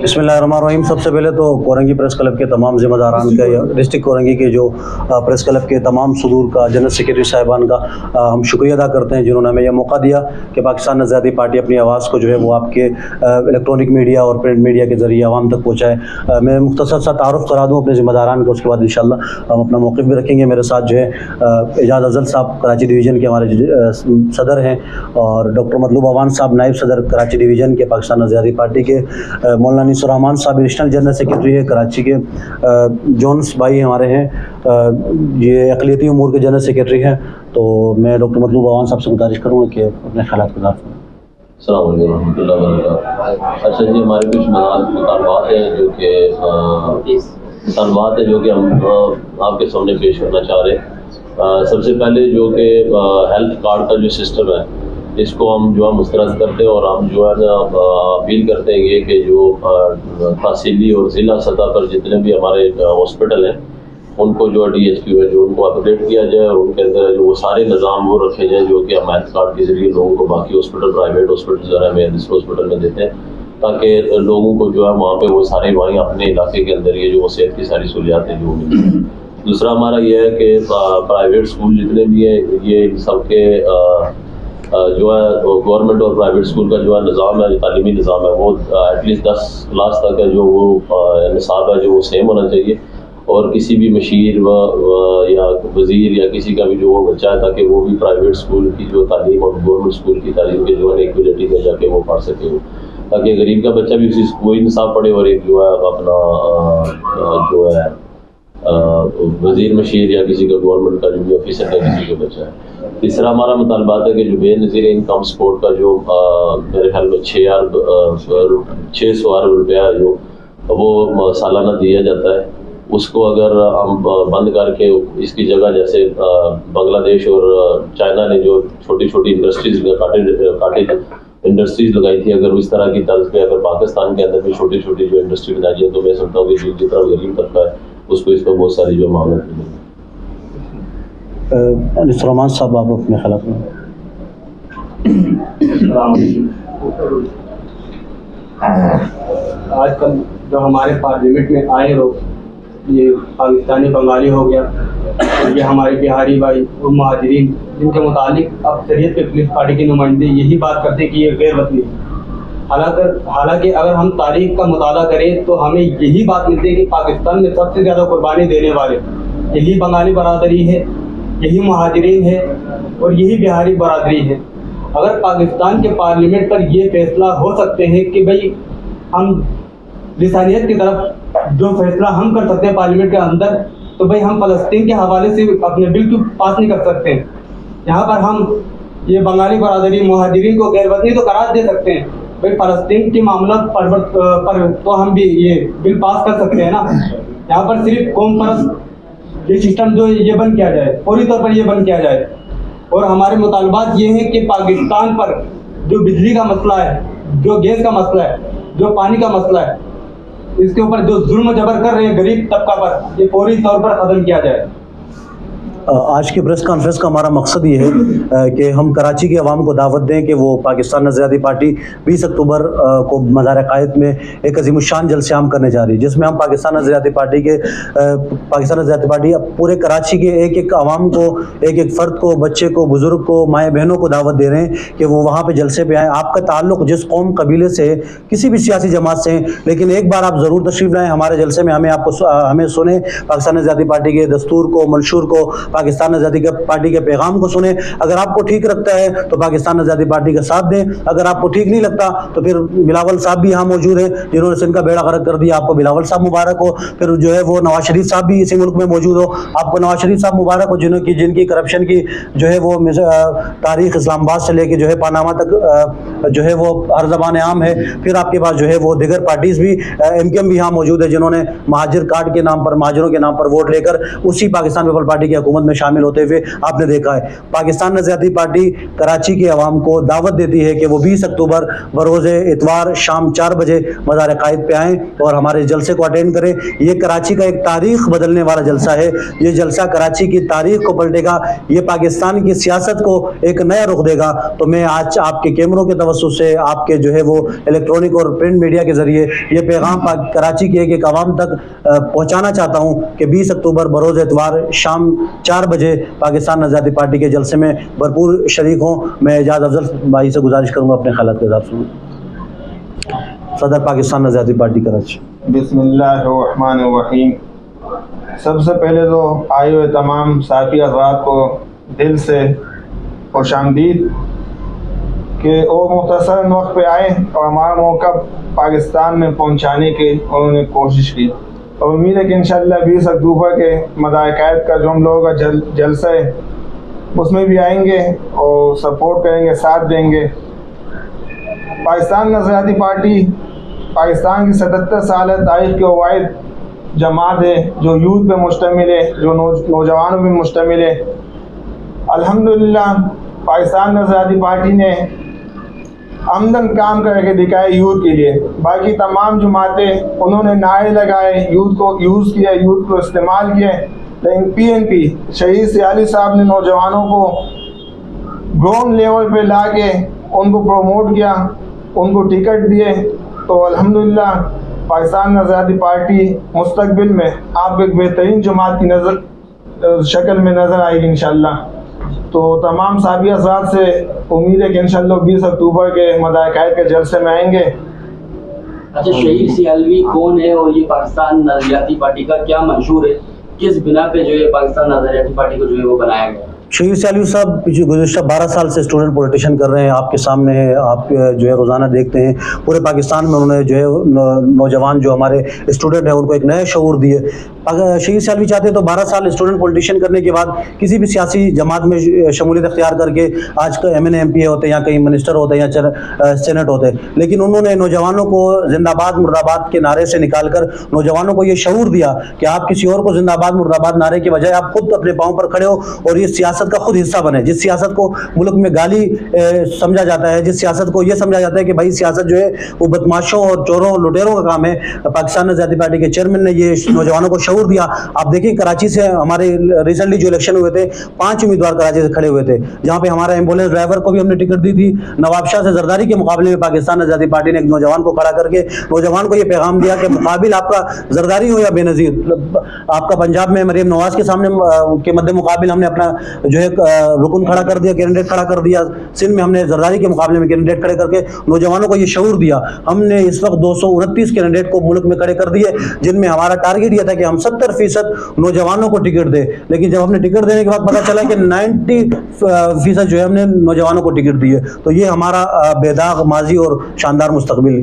बिस्मिल्लाहिर्रहमानिर्रहीम। सबसे पहले तो कोरंगी प्रेस क्लब के तमाम ज़िम्मेदारान का या डिस्ट्रिक्ट कोरंगी के जो प्रेस क्लब के तमाम सदूर का, जनरल सेक्रेटरी साहिबान का हम शुक्रिया अदा करते हैं जिन्होंने हमें यह मौका दिया कि पाकिस्तान नज़ाती पार्टी अपनी आवाज़ को जो है वो आपके इलेक्ट्रॉनिक मीडिया और प्रिंट मीडिया के ज़रिए आवाम तक पहुँचाए। मैं मुख्तसर सा तारुफ़ करा दूँ अपने ज़िम्मेदारान को, उसके बाद इंशाअल्लाह हम अपना मौक़िफ़ भी रखेंगे। मेरे साथ जो है एजाज़ अज़ल साहब कराची डिवीज़न के हमारे सदर हैं, और डॉक्टर मतलूब अवान साहब नायब सदर कराची डिवीज़न के पाकिस्तान नज़ाती पार्टी के, मौलाना रहमान साहब एडिशनल जनरल सेक्रेटरी है कराची के, जोन्स भाई हमारे हैं, ये अक़लियती उमूर के जनरल सेक्रेटरी हैं। तो मैं डॉक्टर मतलूब अवान साहब से गुजारिश करूँगा कि अपने ख़यालात के साथ। अस्सलाम वालेकुम रहमतुल्लाहि व बरकातहू। अच्छा जी, हमारे कुछ मुतालबात हैं जो कि हम आपके सामने पेश करना चाह रहे हैं। सबसे पहले जो कि हेल्थ कार्ड का जो सिस्टम है, इसको हम जो है मुस्तरद करते हैं, और हम जो है ना अपील करते हैं ये कि जो तहसीली और ज़िला सतह पर जितने भी हमारे हॉस्पिटल हैं उनको जो DHQ है जो उनको अपडेट किया जाए, और उनके अंदर जो वो सारे निज़ाम वो रखे जाए जो कि हम हेल्थ कार्ड के ज़रिए लोगों को बाकी हॉस्पिटल, प्राइवेट हॉस्पिटल जो है हमें हॉस्पिटल में देते हैं, ताकि लोगों को जो है वहाँ पे वो सारे वहीं अपने इलाके के अंदर ये जो वो सेहत की सारी सहूलियातें जो मिलती हैं। दूसरा हमारा ये है कि प्राइवेट स्कूल जितने भी हैं ये सबके जो है गवर्नमेंट और प्राइवेट स्कूल का जो है निज़ाम है, तालीमी निज़ाम है, वो एटलीस्ट 10 क्लास तक है जो वो निसाब है जो वो सेम होना चाहिए, और किसी भी मशीर या वज़ीर या किसी का भी जो वो बच्चा है ताकि वो भी प्राइवेट स्कूल की जो तालीम और गवर्नमेंट स्कूल की तालीम के जो है इक्वलिटी में जाके वो पढ़ सके, वो ताकि गरीब का बच्चा भी उसी वही निसाब पढ़े, और एक जो है अपना जो है वज़ीर मशीर या किसी का गवर्नमेंट का जो भी ऑफिसर का किसी का बच्चा है। तीसरा हमारा मुतालबात है कि जो बेनज़ीर इनकम सपोर्ट का जो मेरे ख्याल में 600 अरब रुपया जो वो सालाना दिया जाता है, उसको अगर हम बंद करके इसकी जगह जैसे बांग्लादेश और चाइना ने जो छोटी छोटी इंडस्ट्रीज काटेज इंडस्ट्रीज लगाई थी, अगर इस तरह की तर्ज पे अगर पाकिस्तान के अंदर भी छोटी छोटी जो इंडस्ट्री बनाई जाए तो मैं समझता हूँ कि जितना गरीब तबका है उसको इस पर बहुत सारी जो मामला मिलेगी। रहमान साहब आप अपने ख्याल में। आजकल जो हमारे पार्लियामेंट में आए लोग, ये पाकिस्तानी बंगाली हो गया, और ये हमारे बिहारी भाई और महाजरीन, जिनके मुतालिक अक्सरियत पीपल्स पार्टी के नुमाइंदे यही बात करते हैं कि ये गैर वतनी है। हालांकि अगर हम तारीख का मुताला करें तो हमें यही बात मिलती है कि पाकिस्तान में सबसे ज़्यादा कुर्बानी देने वाले यही बंगाली बरादरी है, यही महाजरीन है और यही बिहारी बरादरी है। अगर पाकिस्तान के पार्लियामेंट पर ये फैसला हो सकते हैं कि भाई हम लिसानियत की तरफ जो फैसला हम कर सकते हैं पार्लियामेंट के अंदर, तो भाई हम फ़लस्तीन के हवाले से अपने बिल क्यों पास नहीं कर सकते हैं। यहाँ पर हम ये बंगाली बरादरी महाजरीन को गैर वतनी तो करार दे सकते हैं, भाई फ़लस्तीन के मामला पर तो हम भी ये बिल पास कर सकते हैं ना। यहाँ पर सिर्फ कौम परस्त ये सिस्टम जो ये बंद किया जाए, पूरी तौर पर ये बंद किया जाए। और हमारे मुतालबात ये हैं कि पाकिस्तान पर जो बिजली का मसला है, जो गैस का मसला है, जो पानी का मसला है, इसके ऊपर जो जुल्म जबर कर रहे हैं गरीब तबका पर, ये पूरी तौर पर ख़त्म किया जाए। आज की प्रेस कॉन्फ्रेंस का हमारा मकसद ये है कि हम कराची के अवाम को दावत दें कि वो पाकिस्तान नज़ाती पार्टी 20 अक्टूबर को मज़ार क़ायद में एक अज़ीमुश्शान जलसे आम करने जा रही है, जिसमें हम पाकिस्तान नज़ाती पार्टी पूरे कराची के एक एक अवाम को, एक एक फ़र्द को, बच्चे को, बुज़ुर्ग को, माएँ बहनों को दावत दे रहे हैं कि वो वहाँ पर जलसे पे आएँ। आपका ताल्लुक़ जिस कौम कबीले से है, किसी भी सियासी जमात से है, लेकिन एक बार आप ज़रूर तशरीफ़ लाएँ हमारे जलसे में, हमें सुने, पाकिस्तान नज़ाती पार्टी के दस्तूर को, मंशूर को, पाकिस्तान नज़ाती पार्टी के पैगाम को सुने। अगर आपको ठीक लगता है तो पाकिस्तान नज़ाती पार्टी का साथ दें, अगर आपको ठीक नहीं लगता तो फिर बिलावल साहब भी यहाँ मौजूद हैं जिन्होंने सिंध का बेड़ा गर्क कर दिया, आपको बिलावल साहब मुबारक हो। फिर जो है वो नवाज शरीफ साहब भी इसी मुल्क में मौजूद हो, आपको नवाज शरीफ साहब मुबारक हो, जिनकी करप्शन की जो है वो तारीख इस्लामाबाद से लेके जो है पानामा तक जो है वो हर ज़बान आम है। फिर आपके पास जो है वो दिगर पार्टीज़ भी, MKM भी यहाँ मौजूद है जिन्होंने महाजिर कार्ड के नाम पर, महाजिरों के नाम पर वोट लेकर उसी पाकिस्तान पीपल पार्टी की हुकूमत हुकूमत में शामिल होते हुए आपने देखा है। पाकिस्तान नज़रियाती पार्टी कराची की आवाम को दावत देती है कि वो 20 अक्टूबर बरोज़ इतवार शाम 4 बजे मज़ार क़ायद पे आएँ और हमारे जलसे को अटेंड करें। ये कराची का एक तारीख़ बदलने वाला जलसा है। ये जलसा कराची की तारीख़ को पलटेगा, ये पाकिस्तान की सियासत को एक नया रुख देगा। तो मैं आज आपके कैमरों के तवज्जुह से, आपके जो है वो इलेक्ट्रॉनिक और प्रिंट मीडिया के ज़रिए ये पैगाम कराची की एक आवाम तक पहुँचाना चाहता हूँ कि 20 अक्टूबर बरोज़ इतवार शाम 4 बजे पाकिस्तान नज़रियाती पार्टी के जलसे में भरपूर शरीक हों। मैं एजाज अफजल भाई से गुजारिश करूँगा अपने ख़यालात के साथ सुनो। सदर पाकिस्तान नज़रियाती पार्टी कराची। बिस्मिल्लाहिर्रहमानिर्रहीम। सबसे पहले तो आए हुए तमाम साथी हज़रात को दिल से खुशामदीद कि वो मुख्तसर वक्त पे आए और हमारा मौका पाकिस्तान में पहुंचाने की उन्होंने कोशिश की। और उम्मीद है कि इंशाअल्लाह 20 अक्टूबर के मज़ार क़ायद का जो हम लोगों का जलसा है उसमें भी आएंगे और सपोर्ट करेंगे, साथ देंगे। पाकिस्तान नज़रियाती पार्टी पाकिस्तान की 77 साल तारीख़ के वाहिद जमात है जो यूथ पे मुश्तमिल है, जो नौजवानों पे मुश्तमिल है। अल्हम्दुलिल्लाह पाकिस्तान नज़रियाती पार्टी ने आमदन काम करके दिखाए यूथ के लिए। बाकी तमाम जमातें उन्होंने नारे लगाए, यूथ को यूज़ किया, यूथ को इस्तेमाल किया, लेकिन PNP शहीद सियाली साहब ने नौजवानों को ग्राउंड लेवल पे ला के उनको प्रमोट किया, उनको टिकट दिए। तो अल्हम्दुलिल्लाह पाकिस्तान नज़रियाती पार्टी मुस्तकबिल में आप एक बेहतरीन जमात की शक्ल में नज़र आएगी इंशाअल्लाह। तो तमाम साथी हज़रात से उम्मीद है कि इंशाअल्लाह 20 अक्टूबर के मज़ार क़ायद के जलसे में आएंगे। अच्छा, शहीद सियालवी कौन है और ये पाकिस्तान नज़रियाती पार्टी का क्या मंशूर है, किस बिना पे जो है पाकिस्तान नज़रियाती पार्टी को जो है वो बनाया गया? शहीद सियालवी साहब गुज़श्ता 12 साल से स्टूडेंट पॉलिटिशियन कर रहे हैं, आपके सामने है, आप जो है रोज़ाना देखते हैं। पूरे पाकिस्तान में उन्होंने जो है नौजवान जो हमारे स्टूडेंट हैं उनको एक नया शऊर दिए। अगर शहीद सियालवी चाहते तो 12 साल स्टूडेंट पॉलिटिशियन करने के बाद किसी भी सियासी जमात में शमूलियत अख्तियार करके आज MNA MP होते या कहीं मिनिस्टर होते या सेनेट होते, लेकिन उन्होंने नौजवानों को जिंदाबाद मुर्दाबाद के नारे से निकाल कर नौजवानों को ये शऊर दिया कि आप किसी और को जिंदाबाद मुर्दाबाद नारे के बजाय आप खुद अपने पाँव पर खड़े हो और ये सियासत का खुद हिस्सा बने। जिस सियासत को मुल्क में गाली समझा जाता है, जिस सियासत को ये समझा जाता है कि भाई सियासत जो है वो बदमाशों और चोरों लुटेरों का काम है, पाकिस्तान नज़रियाती पार्टी के चेयरमैन ने ये नौजवानों को शऊर दिया। आप देखिए कराची से हमारे रिसेंटली जो इलेक्शन हुए थे 5 उम्मीदवार कराची से खड़े हुए थे, जहाँ पे हमारा एम्बुलेंस ड्राइवर को भी हमने टिकट दी थी। नवाब शाह से जरदारी के मुकाबले में पाकिस्तान नज़रियाती पार्टी ने एक नौजवान को खड़ा करके नौजवान को ये पैगाम दिया कि मुकाबिल आपका जरदारी हो या बेनज़ीर, आपका पंजाब में मरीम नवाज के सामने के मद्दे मुकाबिल हमने अपना जो है रुकन खड़ा कर दिया, कैंडिडेट खड़ा कर दिया। सिंध में हमने जरदारी के मुकाबले में कैंडिडेट खड़े करके नौजवानों को ये शऊर दिया। हमने इस वक्त 229 कैंडिडेट को मुल्क में खड़े कर दिए, जिनमें हमारा टारगेट यह था कि हम 70% नौजवानों को टिकट दे। लेकिन जब हमने टिकट देने के बाद पता चला कि 90% जो है हमने नौजवानों को टिकट दिए। तो ये हमारा बेदाग माजी और शानदार मुस्तकबिल है।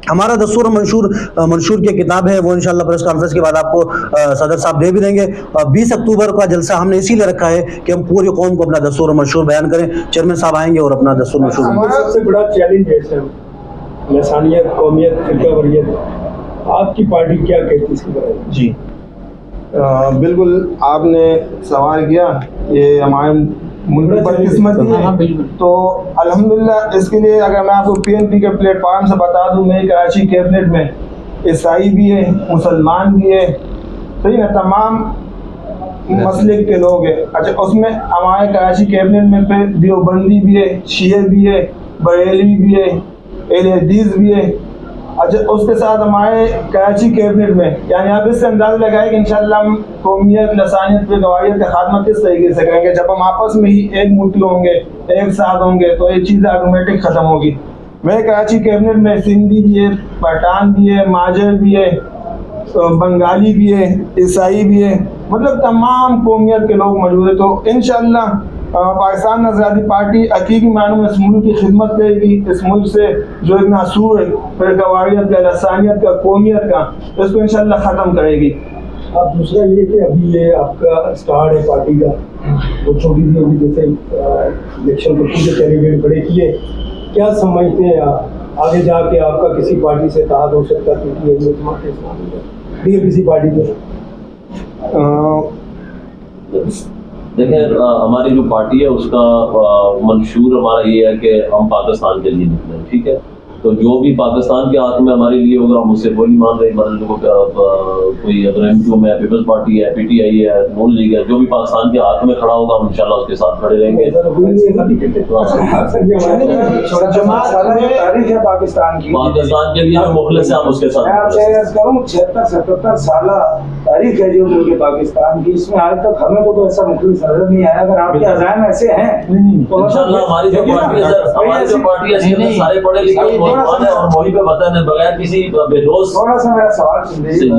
हमारा दस्तूर मंशूर की किताब है, वो इंशाल्लाह प्रेस कॉन्फ्रेंस के बाद आपको सदर साहब दे भी देंगे। 20 अक्टूबर का जलसा हमने इसीलिए रखा है कि हम पूरी कौम को अपना दस्तूर मंशूर बयान करें। चेयरमैन साहब आएंगे और अपना दस्तूर मंशूर। हमारा सबसे बड़ा चैलेंज है लसानियत, कौमियत, फिरकावरियत। आपकी पार्टी क्या कहती है इसके बारे में? जी बिल्कुल आपने सवाल किया, ये हमारे मुल्क की बदकिस्मती है। तो अल्हम्दुलिल्लाह इसके लिए अगर मैं आपको PNP के प्लेटफार्म से बता दूं, मेरी कराची कैबिनेट में ईसाई भी है, मुसलमान भी है, सही ना, तमाम मसलिक के लोग हैं। अच्छा, उसमें हमारे कराची कैबिनेट में फिर देवबंदी भी है, शिये भी है, बरेलवी भी है, अहले हदीस भी है। अच्छा, उसके साथ हमारे कराची कैबिनेट में यानी आप इससे अंदाज़ा लगाए कि इंशाअल्लाह हम कौमियत, लसानियत, बेगवारियत का खात्मा किस तरीके से करेंगे। जब हम आपस में ही एक मुल्क होंगे, एक साथ होंगे, तो ये चीज़ ऑटोमेटिक ख़त्म होगी। मेरे कराची कैबिनेट में सिंधी भी है, पठान भी है, माजर भी है, बंगाली भी है, ईसाई भी है, मतलब तमाम कौमियत के लोग मौजूद है। तो इंशाअल्लाह पाकिस्तान नज़रियाती पार्टी हकीकी मानों में इस मुल्क की खिदमत करेगी। इस मुल्क से जो एक नासूर है फिरकावारियत का, लसानियत का, कौमियत का, इसको इंशाअल्लाह ख़त्म करेगी। अब दूसरा ये कि अभी ये आपका स्टार्ट है पार्टी का, वो छोटी सी अभी जैसे इलेक्शन को पूरे कैंडिडेट खड़े किए, क्या समझते हैं आप आगे जाके आपका किसी पार्टी से इत्तेहाद हो सकता है? क्योंकि किसी पार्टी में देखिए, हमारी जो पार्टी है उसका मंशूर हमारा ये है कि हम पाकिस्तान के लिए निकले, ठीक है। तो जो भी पाकिस्तान के हाथ में हमारे लिए होगा हम उससे वो नहीं मान रहे। मतलब कोई अगर एमक्यू में पीपल्स पार्टी है, पीटीआई है, नून लीग है, जो भी पाकिस्तान के हाथ में खड़ा होगा हम इंशाल्लाह उसके साथ खड़े रहेंगे। पाकिस्तान के लिए हम मुखलिस हैं, हम उसके साथ। 76-77 साल तारीख है जो मुल्क पाकिस्तान की, इसमें आज तक हमें तो ऐसा मुखलिस नजर नहीं आया। अगर आपके अज़ाम ऐसे हैं तो इंशाल्लाह हमारी जो पार्टी है सर, हमारी जो पार्टी है सारे पढ़े लिखे नौजवान है और वही पे बताने बगैर किसी बेदोस। थोड़ा सा मेरा सवाल सुन लीजिए।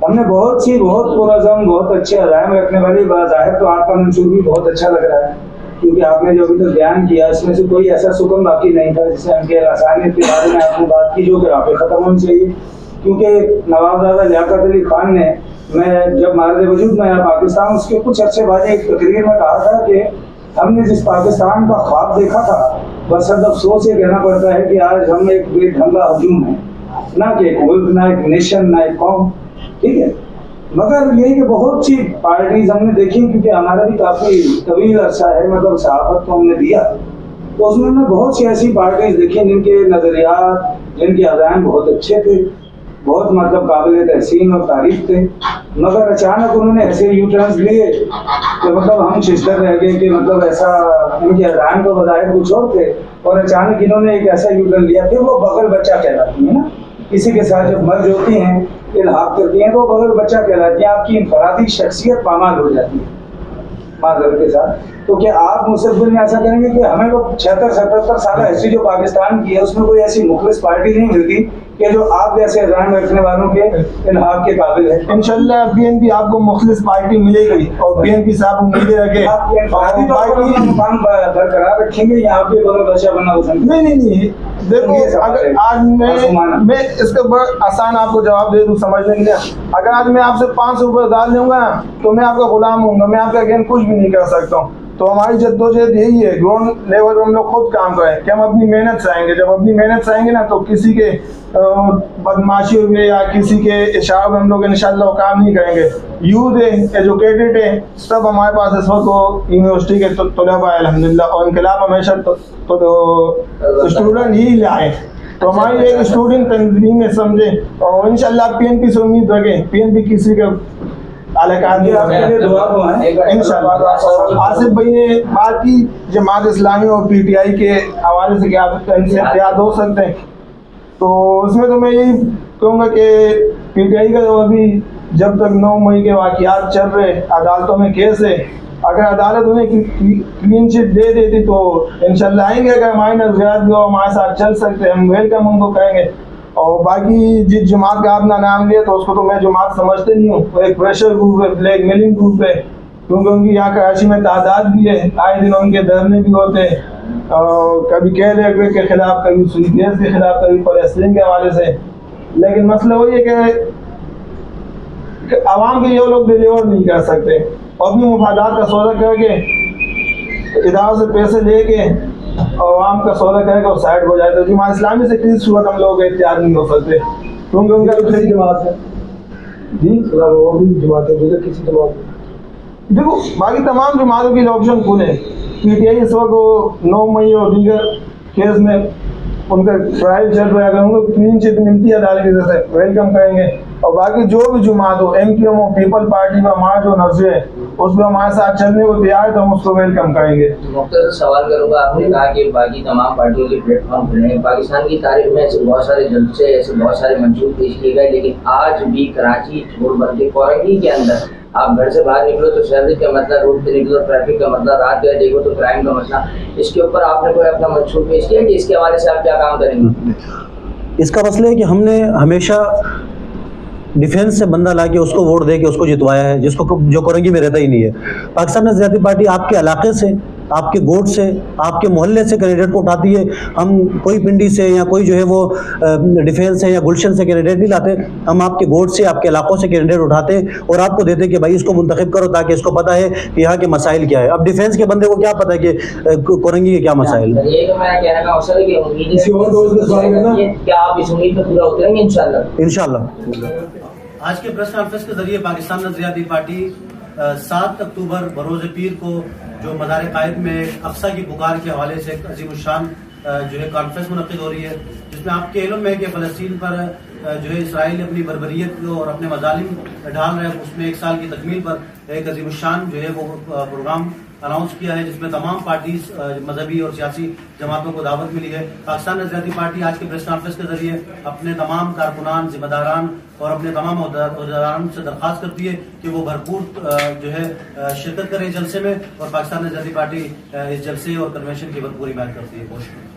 हमने बहुत पुरज़म बहुत अच्छे अज़ाम रखने वाली बाज़ाहिर तो आपका मंशूर भी बहुत अच्छा लग रहा है, क्योंकि आपने जो अभी तक बयान किया इसमें से कोई ऐसा सुकून बाकी नहीं था जिससे उनके आसानियत के बारे में आपने बात की जो कि आप खत्म होनी चाहिए। क्योंकि नवाबजादा लियाकत अली खान ने, मैं जब मारद वजूद में आया पाकिस्तान, उसके कुछ अर्से बाद एक तकरीर में कहा था कि हमने जिस पाकिस्तान का ख्वाब देखा था बस अब अफसोस ये कहना पड़ता है कि आज हम एक बेढंगा हजूम है, ना कि एक मुल्क, ना एक नेशन, ना एक कौम, ठीक है। मगर यही कि बहुत सी पार्टीज हमने देखी, क्योंकि हमारा भी काफ़ी तवील अरसा है मतलब सहाफत को हमने दिया, तो उसमें हमने बहुत सी ऐसी पार्टीज देखी जिनके नज़रियात, जिनके अज़ाम बहुत अच्छे थे, बहुत मतलब काबिल तहसीन और तारीफ थे, मगर अचानक उन्होंने ऐसे यू टर्न्स लिए कि मतलब हम शिश्तर रह गए कि मतलब ऐसा उनके अज़ाम को बज़ाहिर कुछ और थे और अचानक इन्होंने एक ऐसा यू टर्न लिया। फिर वो बगल बच्चा कहलाती है ना, किसी के साथ जब मर्ज होती हैं, इल्हाक करती हैं तो बगल बच्चा कहलाती है, आपकी इनफरादी शख्सियत पामाल हो जाती है माजर के साथ। तो क्या आप मुस्तक़बिल में ऐसा करेंगे कि हमें लोग 76-77 साल हिस्ट्री जो पाकिस्तान की है उसमें कोई ऐसी मुखलिस पार्टी नहीं मिलती कि जो आप जैसे अज़ाम रखने वालों के इल्हाक के काबिल है? इंशाल्लाह बीएनपी आपको मुखलिस पार्टी मिलेगी और बीएनपी साहब उम्मीदें रखे मुकाम बरकरार रखेंगे या आप भी बगल बच्चा बनना पसंद? नहीं देखो, अगर आज मैं इसका बड़ा आसान आपको जवाब दे दूं समझने के लिए, अगर आज मैं आपसे 500 रुपये उधार लूंगा तो मैं आपका गुलाम हूँ, मैं आपका अगेंस्ट कुछ भी नहीं कर सकता हूँ। तो हमारी जद्दोजहद यही है, ग्राउंड लेवल पर हम लोग खुद काम करें कि हम अपनी मेहनत से आएंगे। जब अपनी मेहनत से आएंगे ना तो किसी के बदमाशी हुए या किसी के इशारे में हम लोग इंशाल्लाह काम नहीं करेंगे। यूथ है, एजुकेटेड है, सब हमारे पास इस वक्त यूनिवर्सिटी के तलबा है अल्हम्दुलिल्लाह, और इनकलाब हमेशा तो स्टूडेंट ही लाए। तो हमारी एक स्टूडेंट तंजीम में समझे और इंशाल्लाह पीएनपी से उम्मीद रखें, पीएनपी किसी का आसिफ भाई ने बात की जमात इस्लामी और पीटीआई के हवाले से क्या याद हो सकते हैं, तो उसमें तो मैं यही कहूँगा कि पीटीआई का जो अभी जब तक 9 मई के वाक़यात चल रहे, अदालतों में केस है, अगर अदालत उन्हें क्लीन चिट दे देती तो इंशाल्लाह आएंगे। अगर हमारी नज़रियात भी हमारे साथ चल सकते हैं हम वेलकम उनको करेंगे। और बाकी जिस जमात का आपने नाम लिया तो उसको तो मैं जमात समझते नहीं हूँ, वो एक प्रेशर ग्रुप है, ब्लैक मेलिंग ग्रुप है, क्योंकि उनकी यहाँ कराची में तादाद भी है, आए दिन उनके धरने भी होते हैं, कभी कह रहे के खिलाफ, कभी सुनीस के खिलाफ, कभी फलस्तीन के हवाले से। लेकिन मसला वही है कि आवाम के ये लोग डिलीवर नहीं कर सकते, अपनी मुफादात का सौदा करके इदारों से पैसे लेके और आवाम का सौदा करके और साइड हो जाए। तो जमात इस्लामी से किसी सूरत हम लोग इख्तियार नहीं हो सकते, क्योंकि उनका दूसरी जमात है जी, वो भी जमात है, किसी जमात देखो बाकी तमाम जमातों की ऑप्शन खुले। पीटीआई इस वक्त 9 मई और दीगर केस में उनका ट्रायल चल रहा है, अगर उनको क्लीन चिट मिलती है अदालत की तरफ से वेलकम करेंगे। और बाकी जो भी जमात हो, एमक्यूएम हो, पीपल पार्टी में हमारा जो नजर है उसमें हमारे साथ चलने को तैयार है तो हम उसको वेलकम करेंगे। मुख्तसर सवाल करूँगा, आपने कहा कि बाकी तमाम पार्टियों के प्लेटफॉर्म खुले हैं, पाकिस्तान की तारीख में ऐसे बहुत सारे जलसे, ऐसे बहुत सारे मंशूर पेश किए गए, लेकिन आज भी कराची छोड़ बंदी क्वारंटीन के अंदर आप घर से बाहर निकलो तो शहर का मसला, रोड पे निकलो ट्रैफिक का मसला, रात गए देखो तो क्राइम का मसला, इसके ऊपर आपने कोई अपना मंशूर पेश किया कि इसके हवाले से आप क्या काम करेंगे? इसका मसला है कि हमने हमेशा डिफेंस से बंदा ला के उसको वोट दे के उसको जितवाया है, जिसको जो कोरंगी में रहता ही नहीं है। पाकिस्तान नज़रियाती पार्टी आपके इलाके से, आपके गोट से, आपके मोहल्ले से कैंडिडेट को उठाती है। हम कोई पिंडी से या कोई जो है वो डिफेंस से या गुलशन से कैंडिडेट नहीं लाते, हम आपके गोट से, आपके इलाकों से कैंडिडेट उठाते और आपको देते कि भाई इसको मुंतखब करो ताकि इसको पता है कि यहाँ के मसाइल क्या है। अब डिफेंस के बंदे को क्या पता है कि कोरंगी के क्या मसाइल है। क्या आप इस उम्मीद पे पूरा उतरेंगे इंशाल्लाह? इंशाल्लाह। आज के प्रेस कॉन्फ्रेंस के जरिए पाकिस्तान नज़रियाती पार्टी 7 अक्टूबर बरोज़ पीर को जो मज़ार कायद में अक्सा की पुकार के हवाले से एक अजीमुशान जो है कॉन्फ्रेंस मुनक़िद हो रही है, जिसमें आपके इल्म है कि फ़लस्तीन पर जो है इसराइल अपनी बर्बरियत और अपने मज़ालिम ढाल रहे हैं, उसमें 1 साल की तकमील पर एक अजीमुशान जो है वो प्रोग्राम अनाउंस किया है, जिसमें तमाम पार्टीज मजहबी और सियासी जमातों को दावत मिली है। पाकिस्तान नजरियाती पार्टी आज के प्रेस कॉन्फ्रेंस के जरिए अपने तमाम कारकुनान, जिम्मेदारान और अपने तमाम अहदेदारान से दरख्वास्त करती है कि वो भरपूर जो है शिरकत करें जलसे में, और पाकिस्तान नजरियाती पार्टी इस जलसे और कन्वेंशन की भरपूर हिमायत करती है। बहुत शुक्रिया।